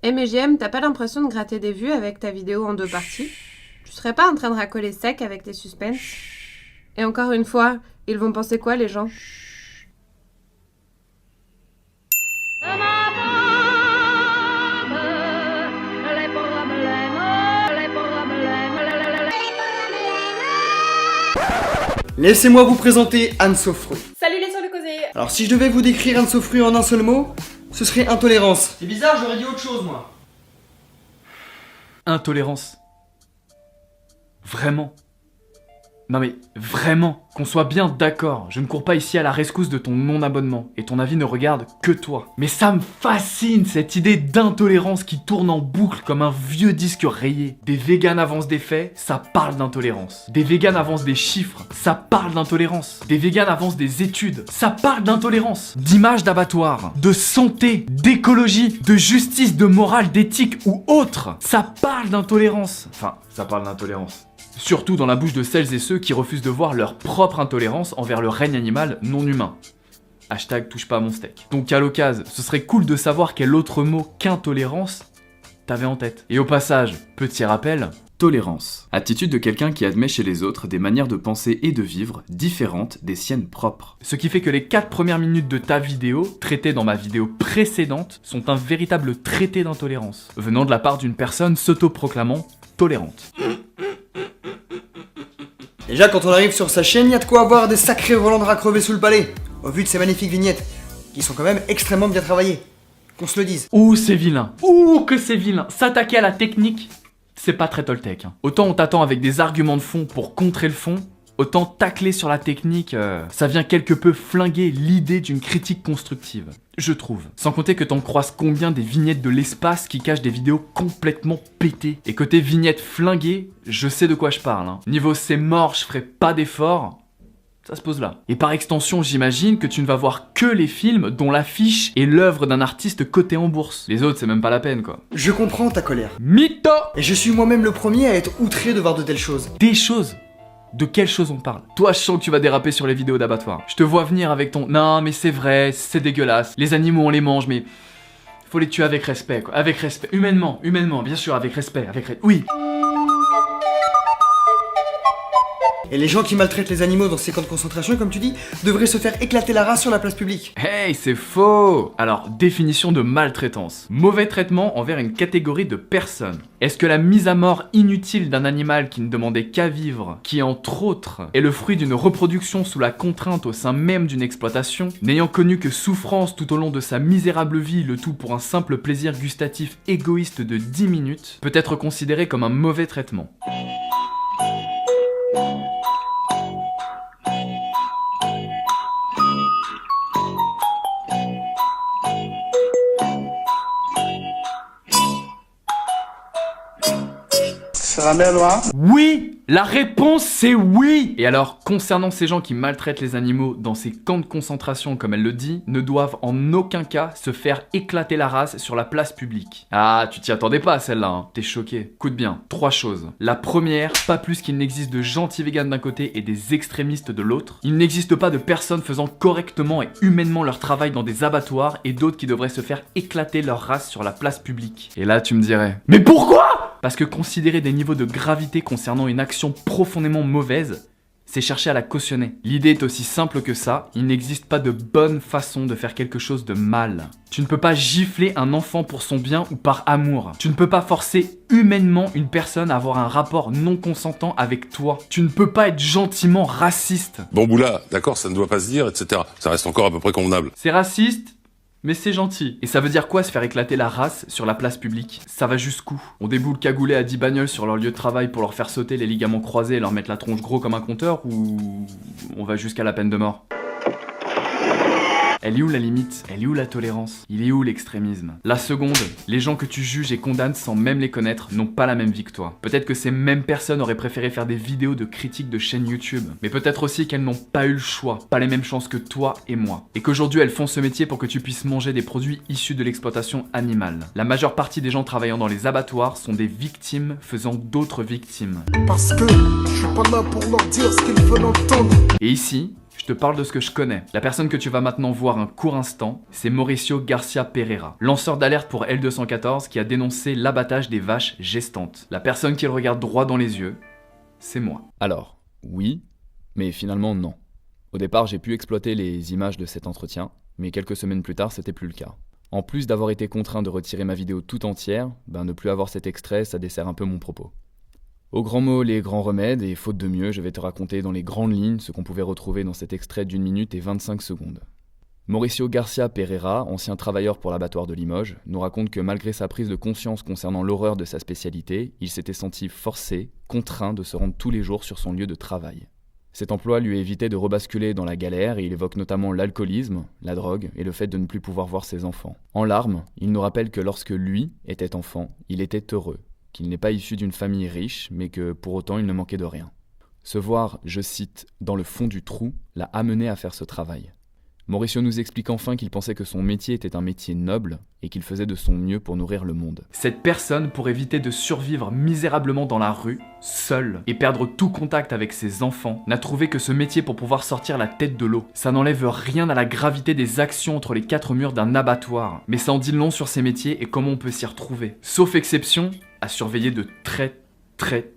Eh mais JM, t'as pas l'impression de gratter des vues avec ta vidéo en 2 parties? Tu serais pas en train de racoler sec avec tes suspens? Et encore une fois, ils vont penser quoi les gens? Laissez-moi vous présenter Anne Sofru. Salut les sur le causé. Alors si je devais vous décrire Anne Sofru en un seul mot, ce serait intolérance. C'est bizarre, j'aurais dit autre chose moi. Intolérance. Vraiment. Non mais vraiment, qu'on soit bien d'accord, je ne cours pas ici à la rescousse de ton non-abonnement, et ton avis ne regarde que toi. Mais ça me fascine cette idée d'intolérance qui tourne en boucle comme un vieux disque rayé. Des véganes avancent des faits, ça parle d'intolérance. Des véganes avancent des chiffres, ça parle d'intolérance. Des véganes avancent des études, ça parle d'intolérance. D'images d'abattoirs, de santé, d'écologie, de justice, de morale, d'éthique ou autre, ça parle d'intolérance. Enfin, ça parle d'intolérance. Surtout dans la bouche de celles et ceux qui refusent de voir leur propre intolérance envers le règne animal non humain. Hashtag touche pas à mon steak. Donc à l'occasion, ce serait cool de savoir quel autre mot qu'intolérance t'avais en tête. Et au passage, petit rappel, tolérance. Attitude de quelqu'un qui admet chez les autres des manières de penser et de vivre différentes des siennes propres. Ce qui fait que les 4 premières minutes de ta vidéo, traitées dans ma vidéo précédente, sont un véritable traité d'intolérance, venant de la part d'une personne s'autoproclamant tolérante. Déjà quand on arrive sur sa chaîne, il y a de quoi avoir des sacrés Rolandra crevés sous le palais, au vu de ces magnifiques vignettes, qui sont quand même extrêmement bien travaillées. Qu'on se le dise. Ouh c'est vilain, ouh que c'est vilain. S'attaquer à la technique, c'est pas très Toltec. Autant on t'attend avec des arguments de fond pour contrer le fond, autant tacler sur la technique, ça vient quelque peu flinguer l'idée d'une critique constructive, je trouve. Sans compter que t'en croises combien des vignettes de l'espace qui cachent des vidéos complètement pétées. Et côté vignettes flinguées, je sais de quoi je parle. Niveau c'est mort, je ferai pas d'effort, ça se pose là. Et par extension, j'imagine que tu ne vas voir que les films dont l'affiche est l'œuvre d'un artiste coté en bourse. Les autres, c'est même pas la peine, quoi. Je comprends ta colère. Mytho! Et je suis moi-même le premier à être outré de voir de telles choses. Des choses? De quelle chose on parle? Toi, je sens que tu vas déraper sur les vidéos d'abattoir. Je te vois venir avec ton « Non, mais c'est vrai, c'est dégueulasse. Les animaux, on les mange, mais... faut les tuer avec respect, quoi. Avec respect. Humainement, bien sûr, avec respect, Oui. Et les gens qui maltraitent les animaux dans ces camps de concentration, comme tu dis, devraient se faire éclater la race sur la place publique. Hey, c'est faux! Alors, définition de maltraitance. Mauvais traitement envers une catégorie de personnes. Est-ce que la mise à mort inutile d'un animal qui ne demandait qu'à vivre, qui entre autres est le fruit d'une reproduction sous la contrainte au sein même d'une exploitation, n'ayant connu que souffrance tout au long de sa misérable vie, le tout pour un simple plaisir gustatif égoïste de 10 minutes, peut être considéré comme un mauvais traitement? C'est la mer noire. Oui! La réponse c'est oui! Et alors, concernant ces gens qui maltraitent les animaux dans ces camps de concentration comme elle le dit, ne doivent en aucun cas se faire éclater la race sur la place publique. Ah, tu t'y attendais pas à celle-là, T'es choqué. Écoute bien, 3 choses. La première, pas plus qu'il n'existe de gentils véganes d'un côté et des extrémistes de l'autre. Il n'existe pas de personnes faisant correctement et humainement leur travail dans des abattoirs et d'autres qui devraient se faire éclater leur race sur la place publique. Et là, tu me dirais, mais pourquoi? Parce que considérer des niveaux de gravité concernant une action profondément mauvaise, c'est chercher à la cautionner. L'idée est aussi simple que ça, il n'existe pas de bonne façon de faire quelque chose de mal. Tu ne peux pas gifler un enfant pour son bien ou par amour. Tu ne peux pas forcer humainement une personne à avoir un rapport non consentant avec toi. Tu ne peux pas être gentiment raciste. Bon boula, d'accord, ça ne doit pas se dire, etc. Ça reste encore à peu près convenable. C'est raciste, mais c'est gentil. Et ça veut dire quoi se faire éclater la race sur la place publique? Ça va jusqu'où? On déboule cagoulé à 10 bagnoles sur leur lieu de travail pour leur faire sauter les ligaments croisés et leur mettre la tronche gros comme un compteur, ou on va jusqu'à la peine de mort? Elle est où la limite? Elle est où la tolérance? Il est où l'extrémisme? La seconde, les gens que tu juges et condamnes sans même les connaître n'ont pas la même vie que toi. Peut-être que ces mêmes personnes auraient préféré faire des vidéos de critiques de chaînes YouTube, mais peut-être aussi qu'elles n'ont pas eu le choix, pas les mêmes chances que toi et moi. Et qu'aujourd'hui elles font ce métier pour que tu puisses manger des produits issus de l'exploitation animale. La majeure partie des gens travaillant dans les abattoirs sont des victimes faisant d'autres victimes. Parce que je suis pas là pour leur dire ce qu'ils veulent entendre. Et ici, je te parle de ce que je connais. La personne que tu vas maintenant voir un court instant, c'est Mauricio Garcia Pereira, lanceur d'alerte pour L214 qui a dénoncé l'abattage des vaches gestantes. La personne qui le regarde droit dans les yeux, c'est moi. Alors, oui, mais finalement non. Au départ, j'ai pu exploiter les images de cet entretien, mais quelques semaines plus tard, c'était plus le cas. En plus d'avoir été contraint de retirer ma vidéo tout entière, ne plus avoir cet extrait, ça dessert un peu mon propos. Aux grands mots, les grands remèdes, et faute de mieux, je vais te raconter dans les grandes lignes ce qu'on pouvait retrouver dans cet extrait d'1 minute et 25 secondes. Mauricio Garcia Pereira, ancien travailleur pour l'abattoir de Limoges, nous raconte que malgré sa prise de conscience concernant l'horreur de sa spécialité, il s'était senti forcé, contraint de se rendre tous les jours sur son lieu de travail. Cet emploi lui évitait de rebasculer dans la galère et il évoque notamment l'alcoolisme, la drogue et le fait de ne plus pouvoir voir ses enfants. En larmes, il nous rappelle que lorsque lui était enfant, il était heureux, qu'il n'est pas issu d'une famille riche, mais que pour autant il ne manquait de rien. Se voir, je cite, dans le fond du trou, l'a amené à faire ce travail. Mauricio nous explique enfin qu'il pensait que son métier était un métier noble et qu'il faisait de son mieux pour nourrir le monde. Cette personne, pour éviter de survivre misérablement dans la rue, seule, et perdre tout contact avec ses enfants, n'a trouvé que ce métier pour pouvoir sortir la tête de l'eau. Ça n'enlève rien à la gravité des actions entre les 4 murs d'un abattoir, mais ça en dit long sur ces métiers et comment on peut s'y retrouver. Sauf exception, à surveiller de très près,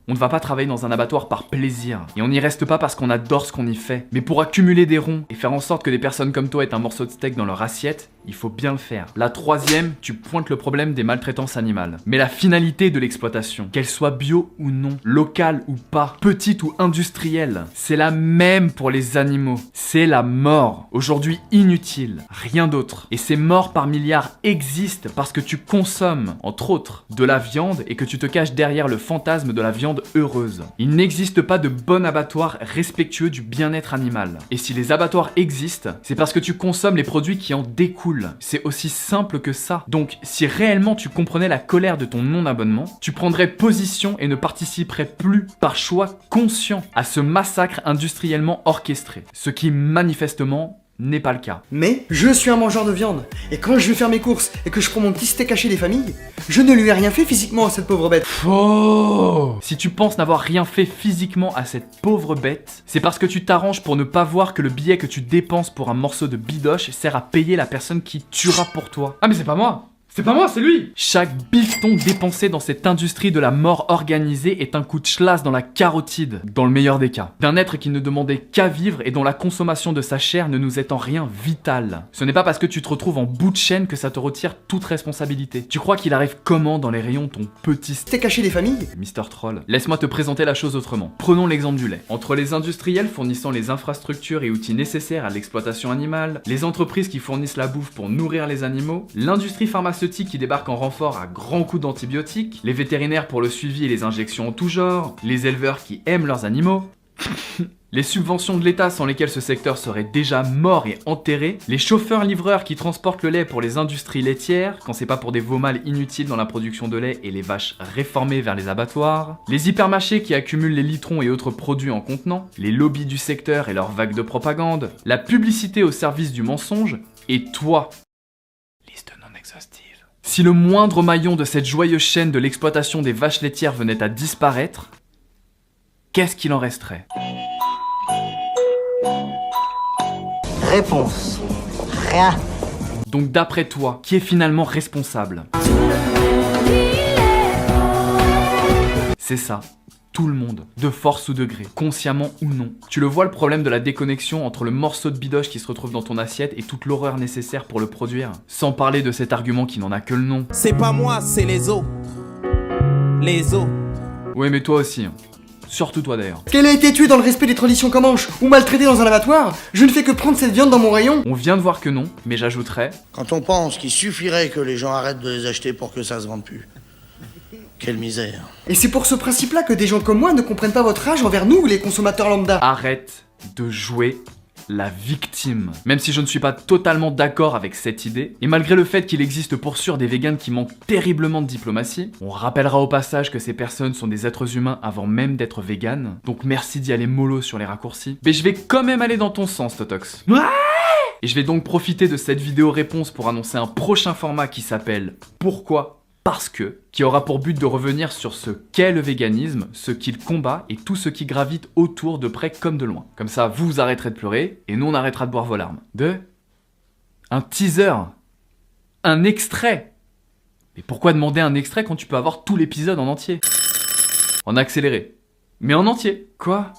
on ne va pas travailler dans un abattoir par plaisir. Et on n'y reste pas parce qu'on adore ce qu'on y fait. Mais pour accumuler des ronds et faire en sorte que des personnes comme toi aient un morceau de steak dans leur assiette, il faut bien le faire. La troisième, tu pointes le problème des maltraitances animales. Mais la finalité de l'exploitation, qu'elle soit bio ou non, locale ou pas, petite ou industrielle, c'est la même pour les animaux. C'est la mort. Aujourd'hui inutile, rien d'autre. Et ces morts par milliards existent parce que tu consommes, entre autres, de la viande et que tu te caches derrière le fantasme de la viande heureuse. Il n'existe pas de bon abattoir respectueux du bien-être animal. Et si les abattoirs existent, c'est parce que tu consommes les produits qui en découlent. C'est aussi simple que ça. Donc, si réellement tu comprenais la colère de ton non-abonnement, tu prendrais position et ne participerais plus, par choix conscient, à ce massacre industriellement orchestré. Ce qui, manifestement, n'est pas le cas. Mais je suis un mangeur de viande, et quand je vais faire mes courses et que je prends mon petit steak haché des familles, je ne lui ai rien fait physiquement à cette pauvre bête. Faux! Si tu penses n'avoir rien fait physiquement à cette pauvre bête, c'est parce que tu t'arranges pour ne pas voir que le billet que tu dépenses pour un morceau de bidoche sert à payer la personne qui tuera pour toi. Ah mais c'est pas moi! C'est pas moi, c'est lui! Chaque bifton dépensé dans cette industrie de la mort organisée est un coup de schlass dans la carotide, dans le meilleur des cas. D'un être qui ne demandait qu'à vivre et dont la consommation de sa chair ne nous est en rien vitale. Ce n'est pas parce que tu te retrouves en bout de chaîne que ça te retire toute responsabilité. Tu crois qu'il arrive comment dans les rayons ton petit Steak caché des familles? Mister Troll, laisse-moi te présenter la chose autrement. Prenons l'exemple du lait. Entre les industriels fournissant les infrastructures et outils nécessaires à l'exploitation animale, les entreprises qui fournissent la bouffe pour nourrir les animaux, l'industrie pharmaceutique qui débarquent en renfort à grands coups d'antibiotiques, les vétérinaires pour le suivi et les injections en tout genre, les éleveurs qui aiment leurs animaux, les subventions de l'État sans lesquelles ce secteur serait déjà mort et enterré, les chauffeurs-livreurs qui transportent le lait pour les industries laitières, quand c'est pas pour des veaux-mâles inutiles dans la production de lait et les vaches réformées vers les abattoirs, les hypermarchés qui accumulent les litrons et autres produits en contenant, les lobbies du secteur et leurs vagues de propagande, la publicité au service du mensonge, et toi. Liste non exhaustive. Si le moindre maillon de cette joyeuse chaîne de l'exploitation des vaches laitières venait à disparaître, qu'est-ce qu'il en resterait? Réponse. Rien. Donc d'après toi, qui est finalement responsable? C'est ça. Tout le monde, de force ou de gré, consciemment ou non. Tu le vois le problème de la déconnexion entre le morceau de bidoche qui se retrouve dans ton assiette et toute l'horreur nécessaire pour le produire. Sans parler de cet argument qui n'en a que le nom. C'est pas moi, c'est les autres. Les autres. Ouais mais toi aussi. Surtout toi d'ailleurs. Qu'elle a été tuée dans le respect des traditions comanches ou maltraitée dans un abattoir, je ne fais que prendre cette viande dans mon rayon. On vient de voir que non, mais j'ajouterais... Quand on pense qu'il suffirait que les gens arrêtent de les acheter pour que ça se vende plus. Quelle misère. Et c'est pour ce principe-là que des gens comme moi ne comprennent pas votre rage envers nous, les consommateurs lambda. Arrête de jouer la victime. Même si je ne suis pas totalement d'accord avec cette idée, et malgré le fait qu'il existe pour sûr des végans qui manquent terriblement de diplomatie, on rappellera au passage que ces personnes sont des êtres humains avant même d'être véganes, donc merci d'y aller mollo sur les raccourcis. Mais je vais quand même aller dans ton sens, Totox. Ouais! Et je vais donc profiter de cette vidéo réponse pour annoncer un prochain format qui s'appelle « Pourquoi ? parce que, qui aura pour but de revenir sur ce qu'est le véganisme, ce qu'il combat et tout ce qui gravite autour de près comme de loin. Comme ça, vous arrêterez de pleurer et nous on arrêtera de boire vos larmes. Un teaser, un extrait. Mais pourquoi demander un extrait quand tu peux avoir tout l'épisode en entier? En accéléré. Mais en entier. Quoi?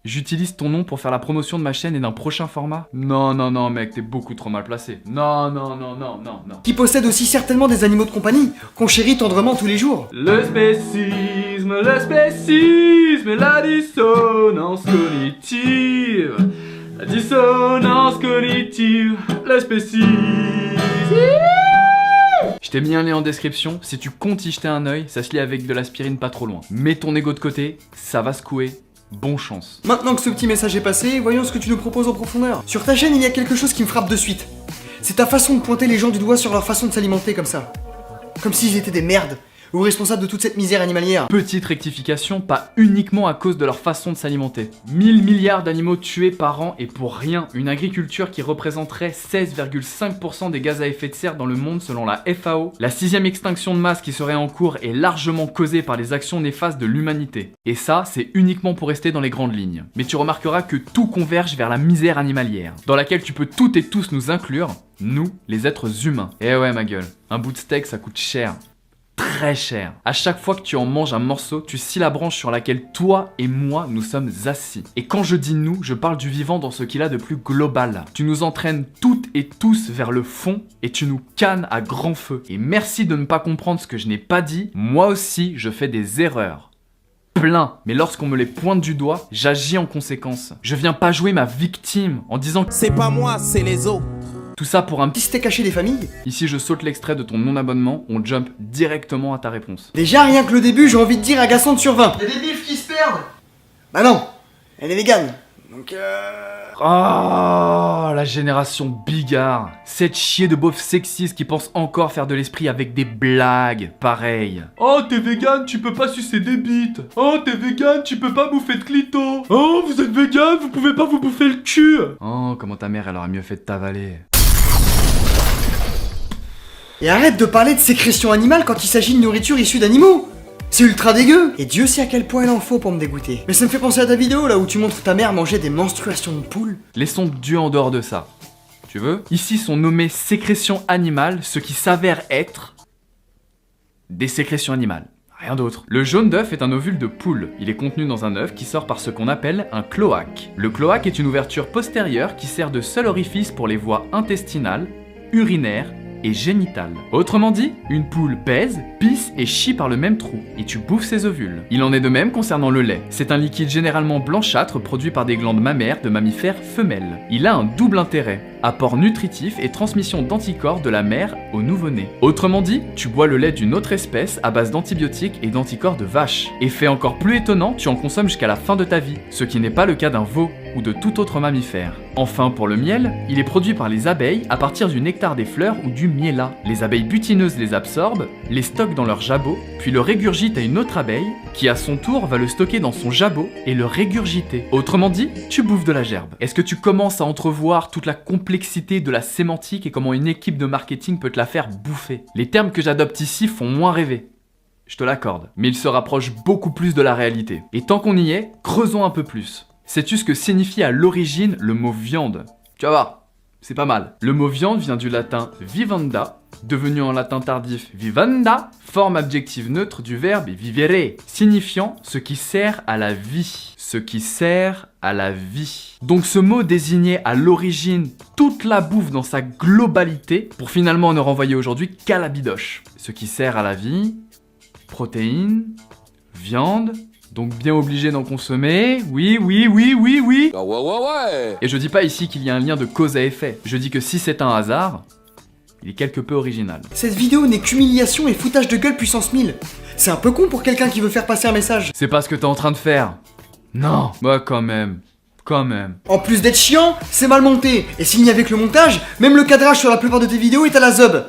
J'utilise ton nom pour faire la promotion de ma chaîne et d'un prochain format? Non, mec, t'es beaucoup trop mal placé. Non. Qui possède aussi certainement des animaux de compagnie, qu'on chérit tendrement tous les jours. Le spécisme, la dissonance cognitive. La dissonance cognitive, le spécisme. Je t'ai mis un lien en description, si tu comptes y jeter un œil, ça se lit avec de l'aspirine pas trop loin. Mets ton ego de côté, ça va secouer. Bonne chance. Maintenant que ce petit message est passé, voyons ce que tu nous proposes en profondeur. Sur ta chaîne, il y a quelque chose qui me frappe de suite. C'est ta façon de pointer les gens du doigt sur leur façon de s'alimenter comme ça. Comme s'ils étaient des merdes, ou responsables de toute cette misère animalière. Petite rectification, pas uniquement à cause de leur façon de s'alimenter. 1000 milliards d'animaux tués par an et pour rien, une agriculture qui représenterait 16,5% des gaz à effet de serre dans le monde selon la FAO. La 6ème extinction de masse qui serait en cours est largement causée par les actions néfastes de l'humanité. Et ça, c'est uniquement pour rester dans les grandes lignes. Mais tu remarqueras que tout converge vers la misère animalière, dans laquelle tu peux toutes et tous nous inclure, nous, les êtres humains. Eh ouais ma gueule, un bout de steak ça coûte cher. Très cher. À chaque fois que tu en manges un morceau, tu scies la branche sur laquelle toi et moi nous sommes assis. Et quand je dis nous, je parle du vivant dans ce qu'il a de plus global. Tu nous entraînes toutes et tous vers le fond et tu nous cannes à grand feu. Et merci de ne pas comprendre ce que je n'ai pas dit, moi aussi je fais des erreurs. Plein. Mais lorsqu'on me les pointe du doigt, j'agis en conséquence. Je viens pas jouer ma victime en disant que C'est pas moi, c'est les autres. tout ça pour un Petit steak caché des familles. Ici je saute l'extrait de ton non-abonnement, on jump directement à ta réponse. Déjà, rien que le début, j'ai envie de dire agaçante sur 20. Y'a des bifs qui se perdent. Bah non, elle est végane. Donc Oh, la génération bigard. Cette chier de beaufs sexistes qui pensent encore faire de l'esprit avec des blagues pareilles. Oh, t'es vegan, tu peux pas sucer des bites. Oh, t'es vegan, tu peux pas bouffer de clito. Oh, vous êtes vegan, vous pouvez pas vous bouffer le cul. Oh, comment ta mère elle aurait mieux fait de t'avaler. Et arrête de parler de sécrétion animale quand il s'agit de nourriture issue d'animaux. C'est ultra dégueu. Et Dieu sait à quel point il en faut pour me dégoûter. Mais ça me fait penser à ta vidéo là où tu montres ta mère manger des menstruations de poule. Laissons Dieu en dehors de ça. Tu veux? Ici sont nommées sécrétions animales, ce qui s'avère être des sécrétions animales. Rien d'autre. Le jaune d'œuf est un ovule de poule. Il est contenu dans un œuf qui sort par ce qu'on appelle un cloaque. Le cloaque est une ouverture postérieure qui sert de seul orifice pour les voies intestinales, urinaires et génitales. Autrement dit, une poule pèse, pisse et chie par le même trou, et tu bouffes ses ovules. Il en est de même concernant le lait. C'est un liquide généralement blanchâtre produit par des glandes mammaires de mammifères femelles. Il a un double intérêt, apport nutritif et transmission d'anticorps de la mère au nouveau-né. Autrement dit, tu bois le lait d'une autre espèce à base d'antibiotiques et d'anticorps de vache. Et fait encore plus étonnant, tu en consommes jusqu'à la fin de ta vie, ce qui n'est pas le cas d'un veau ou de tout autre mammifère. Enfin, pour le miel, il est produit par les abeilles à partir du nectar des fleurs ou du miella. Les abeilles butineuses les absorbent, les stockent dans leur jabot, puis le régurgitent à une autre abeille, qui à son tour va le stocker dans son jabot et le régurgiter. Autrement dit, tu bouffes de la gerbe. Est-ce que tu commences à entrevoir toute la complexité de la sémantique et comment une équipe de marketing peut te la faire bouffer? Les termes que j'adopte ici font moins rêver. Je te l'accorde. Mais ils se rapprochent beaucoup plus de la réalité. Et tant qu'on y est, creusons un peu plus. Sais-tu ce que signifie à l'origine le mot viande? Tu vas voir, c'est pas mal. Le mot viande vient du latin vivanda, devenu en latin tardif vivanda, forme adjective neutre du verbe vivere, signifiant ce qui sert à la vie. Ce qui sert à la vie. Donc ce mot désignait à l'origine toute la bouffe dans sa globalité, pour finalement ne renvoyer aujourd'hui qu'à la bidoche. Ce qui sert à la vie, protéines, viande, donc bien obligé d'en consommer, oui. Ah ouais. Et je dis pas ici qu'il y a un lien de cause à effet, je dis que si c'est un hasard, il est quelque peu original. Cette vidéo n'est qu'humiliation et foutage de gueule puissance 1000. C'est un peu con pour quelqu'un qui veut faire passer un message. C'est pas ce que t'es en train de faire. Non, bah quand même. En plus d'être chiant, c'est mal monté. Et s'il n'y avait que le montage, même le cadrage sur la plupart de tes vidéos est à la zob.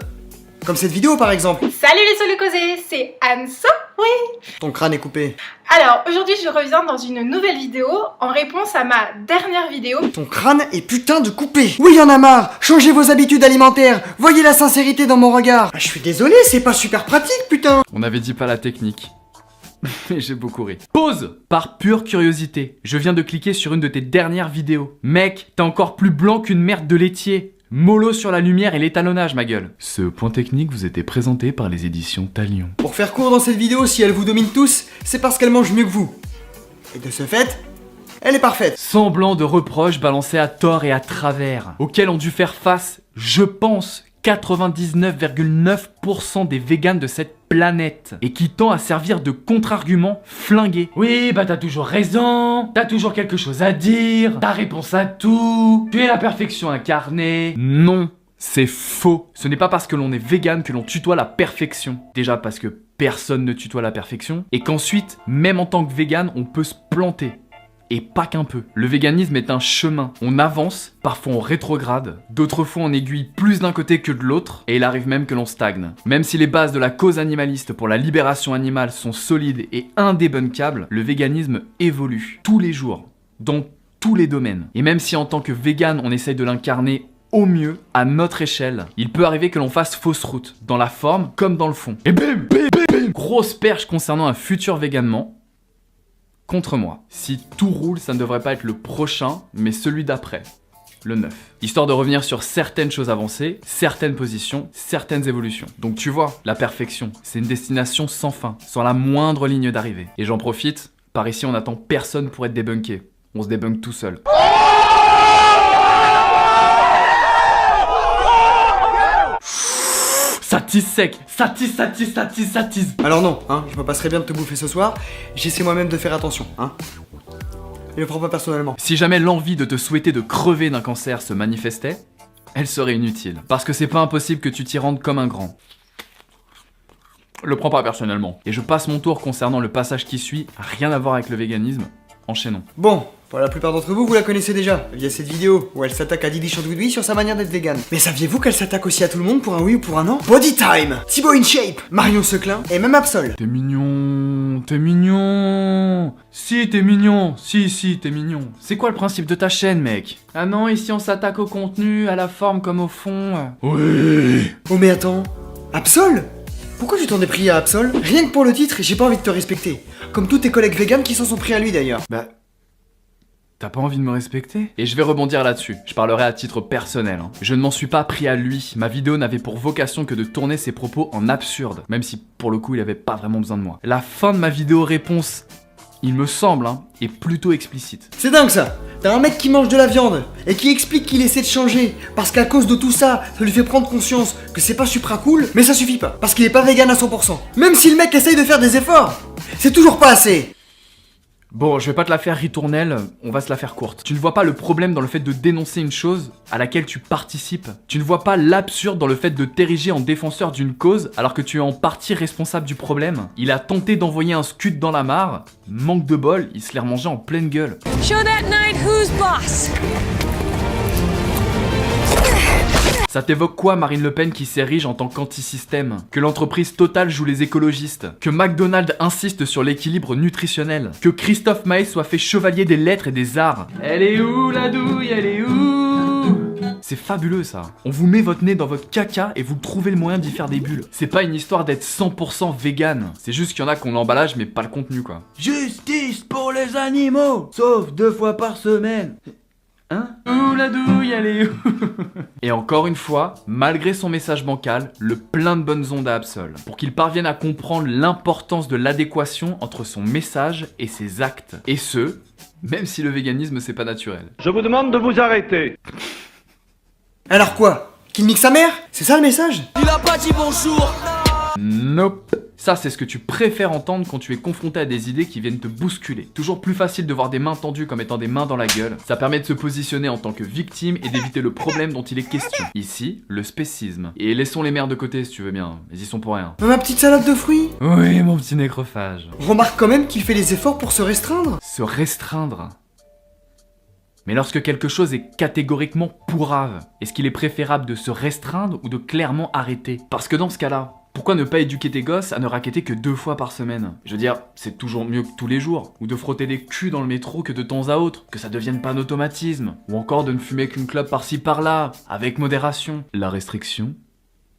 Comme cette vidéo par exemple. Salut les solucosés, c'est Anso Oui. Ton crâne est coupé. Alors, aujourd'hui, je reviens dans une nouvelle vidéo en réponse à ma dernière vidéo. Ton crâne est putain de coupé. Oui, y en a marre. Changez vos habitudes alimentaires. Voyez la sincérité dans mon regard. Ah, je suis désolé, c'est pas super pratique, putain. On avait dit pas la technique. Mais j'ai beaucoup ri. Pause! Par pure curiosité, je viens de cliquer sur une de tes dernières vidéos. Mec, t'es encore plus blanc qu'une merde de laitier. Mollo sur la lumière et l'étalonnage, ma gueule. Ce point technique vous était présenté par les éditions Talion. Pour faire court dans cette vidéo, si elle vous domine tous, c'est parce qu'elle mange mieux que vous. Et de ce fait, elle est parfaite. Semblant de reproches balancés à tort et à travers, auxquels ont dû faire face, je pense, 99,9% des véganes de cette planète, et qui tend à servir de contre-argument flingué. Oui, bah t'as toujours raison, t'as toujours quelque chose à dire, t'as réponse à tout, tu es la perfection incarnée. Non, c'est faux. Ce n'est pas parce que l'on est vegan que l'on tutoie la perfection. Déjà parce que personne ne tutoie la perfection, et qu'ensuite, même en tant que vegan, on peut se planter. Et pas qu'un peu. Le véganisme est un chemin. On avance, parfois on rétrograde, d'autres fois on aiguille plus d'un côté que de l'autre, et il arrive même que l'on stagne. Même si les bases de la cause animaliste pour la libération animale sont solides et indébunkables, le véganisme évolue tous les jours, dans tous les domaines. Et même si en tant que vegan on essaye de l'incarner au mieux, à notre échelle, il peut arriver que l'on fasse fausse route, dans la forme comme dans le fond. Et bim, bim, bim, bim. Grosse perche concernant un futur véganement. Contre moi. Si tout roule, ça ne devrait pas être le prochain, mais celui d'après. Le 9. Histoire de revenir sur certaines choses avancées, certaines positions, certaines évolutions. Donc tu vois, la perfection, c'est une destination sans fin, sans la moindre ligne d'arrivée. Et j'en profite, par ici on n'attend personne pour être débunké. On se débunk tout seul. Ça tisse sec, ça tisse. Alors non, hein, je me passerais bien de te bouffer ce soir. J'essaie moi-même de faire attention, hein. Je le prends pas personnellement. Si jamais l'envie de te souhaiter de crever d'un cancer se manifestait, elle serait inutile. Parce que c'est pas impossible que tu t'y rendes comme un grand. Le prends pas personnellement. Et je passe mon tour concernant le passage qui suit, rien à voir avec le véganisme. Enchaînons. Bon, pour la plupart d'entre vous, vous la connaissez déjà, via cette vidéo où elle s'attaque à Didi Chandoudouy sur sa manière d'être vegan. Mais saviez-vous qu'elle s'attaque aussi à tout le monde pour un oui ou pour un non? Body Time, Thibaut in Shape, Marion Seclin et même Absol. T'es mignon, t'es mignon. Si, t'es mignon. Si, t'es mignon. C'est quoi le principe de ta chaîne, mec? Ah non, ici on s'attaque au contenu, à la forme comme au fond. Oui. Oh mais attends, Absol? Pourquoi tu t'en es pris à Absol? Rien que pour le titre, j'ai pas envie de te respecter. Comme tous tes collègues véganes qui s'en sont pris à lui d'ailleurs. Bah... T'as pas envie de me respecter? Et je vais rebondir là-dessus, je parlerai à titre personnel. Je ne m'en suis pas pris à lui, ma vidéo n'avait pour vocation que de tourner ses propos en absurde, même si pour le coup il avait pas vraiment besoin de moi. La fin de ma vidéo réponse, il me semble, est plutôt explicite. C'est dingue ça. T'as un mec qui mange de la viande et qui explique qu'il essaie de changer parce qu'à cause de tout ça, ça lui fait prendre conscience que c'est pas supra cool, mais ça suffit pas, parce qu'il est pas vegan à 100%. Même si le mec essaye de faire des efforts, c'est toujours pas assez. Bon, je vais pas te la faire ritournelle, on va se la faire courte. Tu ne vois pas le problème dans le fait de dénoncer une chose à laquelle tu participes. Tu ne vois pas l'absurde dans le fait de t'ériger en défenseur d'une cause alors que tu es en partie responsable du problème. Il a tenté d'envoyer un scud dans la mare, manque de bol, il se l'est remangé en pleine gueule. Show that knight who's boss. Ça t'évoque quoi, Marine Le Pen qui s'érige en tant qu'anti-système? Que l'entreprise Total joue les écologistes? Que McDonald's insiste sur l'équilibre nutritionnel? Que Christophe Maé soit fait chevalier des lettres et des arts? Elle est où la douille? Elle est où? C'est fabuleux ça. On vous met votre nez dans votre caca et vous trouvez le moyen d'y faire des bulles. C'est pas une histoire d'être 100% vegan. C'est juste qu'il y en a qui ont l'emballage mais pas le contenu quoi. Justice pour les animaux, sauf 2 fois par semaine. Hein? Où la douille, elle est où? Et encore une fois, malgré son message bancal, le plein de bonnes ondes à Absol, pour qu'il parvienne à comprendre l'importance de l'adéquation entre son message et ses actes. Et ce, même si le véganisme c'est pas naturel. Je vous demande de vous arrêter. Alors quoi? Qu'il nique sa mère? C'est ça le message? Il a pas dit bonjour. Nope. Ça, c'est ce que tu préfères entendre quand tu es confronté à des idées qui viennent te bousculer. Toujours plus facile de voir des mains tendues comme étant des mains dans la gueule. Ça permet de se positionner en tant que victime et d'éviter le problème dont il est question. Ici, le spécisme. Et laissons les mères de côté si tu veux bien, ils y sont pour rien. Ma petite salade de fruits? Oui, mon petit nécrophage. Remarque quand même qu'il fait des efforts pour se restreindre. Se restreindre? Mais lorsque quelque chose est catégoriquement pourrave, est-ce qu'il est préférable de se restreindre ou de clairement arrêter? Parce que dans ce cas-là, Pourquoi ne pas éduquer tes gosses à ne raqueter que 2 fois par semaine? Je veux dire, c'est toujours mieux que tous les jours, ou de frotter les culs dans le métro que de temps à autre, que ça devienne pas un automatisme, ou encore de ne fumer qu'une clope par-ci par-là, avec modération. La restriction,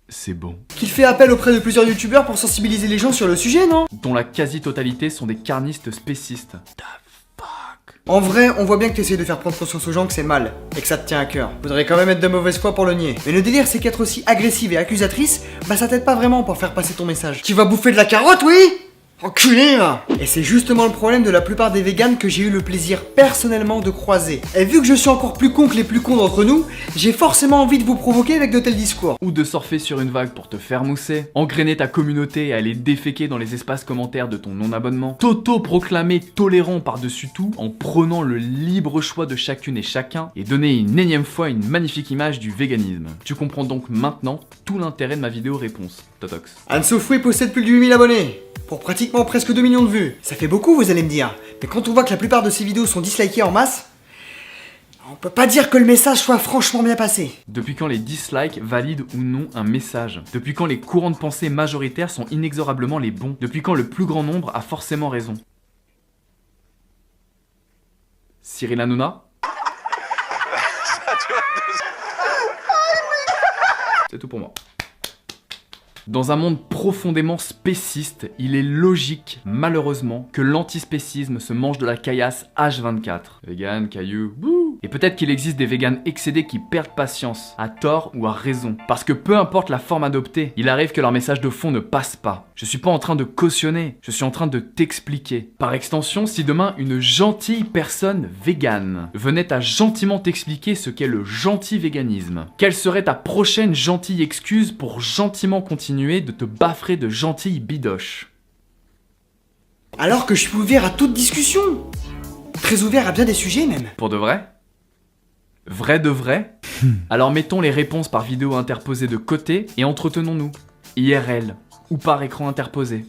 c'est bon. Qu'il fait appel auprès de plusieurs youtubeurs pour sensibiliser les gens sur le sujet, non? Dont la quasi-totalité sont des carnistes spécistes. En vrai, on voit bien que t'essayes de faire prendre conscience aux gens que c'est mal, et que ça te tient à cœur. Faudrait quand même être de mauvaise foi pour le nier. Mais le délire, c'est qu'être aussi agressive et accusatrice, bah ça t'aide pas vraiment pour faire passer ton message. Tu vas bouffer de la carotte, oui? Enculé là! Et c'est justement le problème de la plupart des véganes que j'ai eu le plaisir personnellement de croiser. Et vu que je suis encore plus con que les plus cons d'entre nous, j'ai forcément envie de vous provoquer avec de tels discours. Ou de surfer sur une vague pour te faire mousser, engrainer ta communauté et aller déféquer dans les espaces commentaires de ton non-abonnement, t'auto-proclamer tolérant par-dessus tout en prenant le libre choix de chacune et chacun et donner une énième fois une magnifique image du véganisme. Tu comprends donc maintenant tout l'intérêt de ma vidéo réponse, Totox. Anne-Sophie possède plus de 8000 abonnés. Pour pratiquement presque 2 millions de vues. Ça fait beaucoup, vous allez me dire. Mais quand on voit que la plupart de ces vidéos sont dislikées en masse, on peut pas dire que le message soit franchement bien passé. Depuis quand les dislikes valident ou non un message? Depuis quand les courants de pensée majoritaires sont inexorablement les bons? Depuis quand le plus grand nombre a forcément raison? Cyril Hanouna? C'est tout pour moi. Dans un monde profondément spéciste, il est logique, malheureusement, que l'antispécisme se mange de la caillasse H24. Vegan, caillou, wouh! Et peut-être qu'il existe des végans excédés qui perdent patience, à tort ou à raison. Parce que peu importe la forme adoptée, il arrive que leur message de fond ne passe pas. Je suis pas en train de cautionner, je suis en train de t'expliquer. Par extension, si demain une gentille personne végane venait à gentiment t'expliquer ce qu'est le gentil véganisme, quelle serait ta prochaine gentille excuse pour gentiment continuer de te baffrer de gentilles bidoches? Alors que je suis ouvert à toute discussion. Très ouvert à bien des sujets même. Pour de vrai? Vrai de vrai? Alors mettons les réponses par vidéo interposée de côté et entretenons-nous. IRL ou par écran interposé.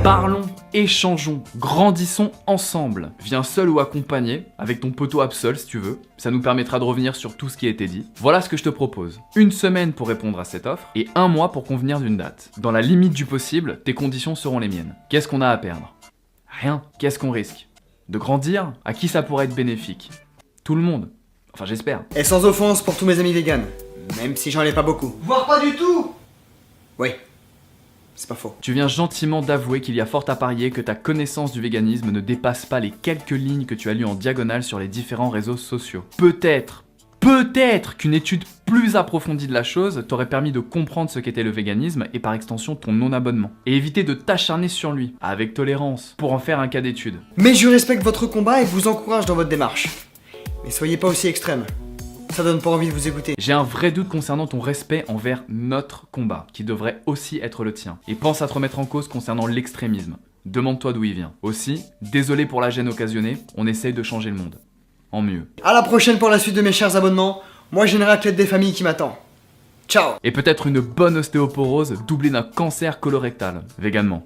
Parlons, échangeons, grandissons ensemble. Viens seul ou accompagné, avec ton poteau Absol si tu veux. Ça nous permettra de revenir sur tout ce qui a été dit. Voilà ce que je te propose. 1 semaine pour répondre à cette offre et 1 mois pour convenir d'une date. Dans la limite du possible, tes conditions seront les miennes. Qu'est-ce qu'on a à perdre? Rien. Qu'est-ce qu'on risque? De grandir? À qui ça pourrait être bénéfique? Tout le monde. Enfin j'espère. Et sans offense pour tous mes amis véganes. Même si j'en ai pas beaucoup. Voire pas du tout. Oui. C'est pas faux. Tu viens gentiment d'avouer qu'il y a fort à parier que ta connaissance du véganisme ne dépasse pas les quelques lignes que tu as lues en diagonale sur les différents réseaux sociaux. Peut-être qu'une étude plus approfondie de la chose t'aurait permis de comprendre ce qu'était le véganisme et par extension ton non-abonnement. Et éviter de t'acharner sur lui, avec tolérance, pour en faire un cas d'étude. Mais je respecte votre combat et vous encourage dans votre démarche. Mais soyez pas aussi extrême. Ça donne pas envie de vous écouter. J'ai un vrai doute concernant ton respect envers notre combat, qui devrait aussi être le tien. Et pense à te remettre en cause concernant l'extrémisme. Demande-toi d'où il vient. Aussi, désolé pour la gêne occasionnée, on essaye de changer le monde. En mieux. À la prochaine pour la suite de mes chers abonnements. Moi j'ai une raclette des familles qui m'attend. Ciao. Et peut-être une bonne ostéoporose doublée d'un cancer colorectal, véganement.